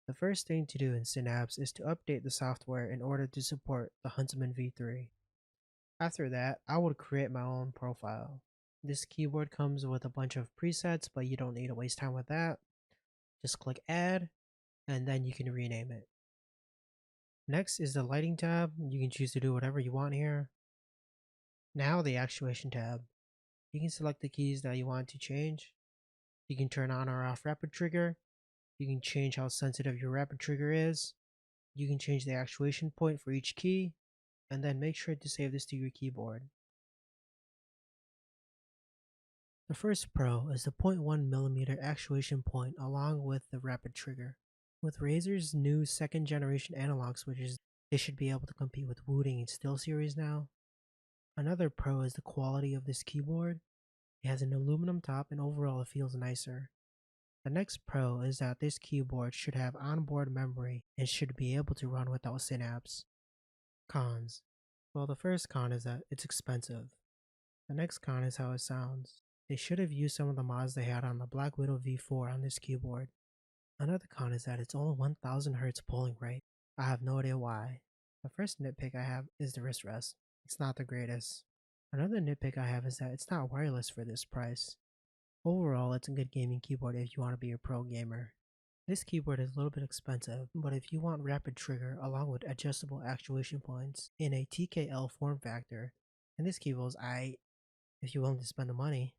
The first thing to do in Synapse is to update the software in order to support the Huntsman V3. After that, I would create my own profile. This keyboard comes with a bunch of presets, but you don't need to waste time with that. Just click add, and then you can rename it. Next is the lighting tab. You can choose to do whatever you want here. Now the actuation tab. You can select the keys that you want to change. You can turn on or off rapid trigger. You can change how sensitive your rapid trigger is. You can change the actuation point for each key, and then make sure to save this to your keyboard. The first pro is the 0.1mm actuation point along with the rapid trigger. With Razer's new second generation analog switches, they should be able to compete with Wooting and SteelSeries now. Another pro is the quality of this keyboard. It has an aluminum top and overall it feels nicer. The next pro is that this keyboard should have onboard memory and should be able to run without Synapse. Cons. Well, the first con is that it's expensive. The next con is how it sounds. They should have used some of the mods they had on the Black Widow V4 on this keyboard. Another con is that it's only 1000Hz polling rate. I have no idea why. The first nitpick I have is the wrist rest. It's not the greatest. Another nitpick I have is that it's not wireless for this price. Overall, it's a good gaming keyboard if you want to be a pro gamer. This keyboard is a little bit expensive, but if you want rapid trigger along with adjustable actuation points in a TKL form factor, then this keyboard is aight if you're willing to spend the money.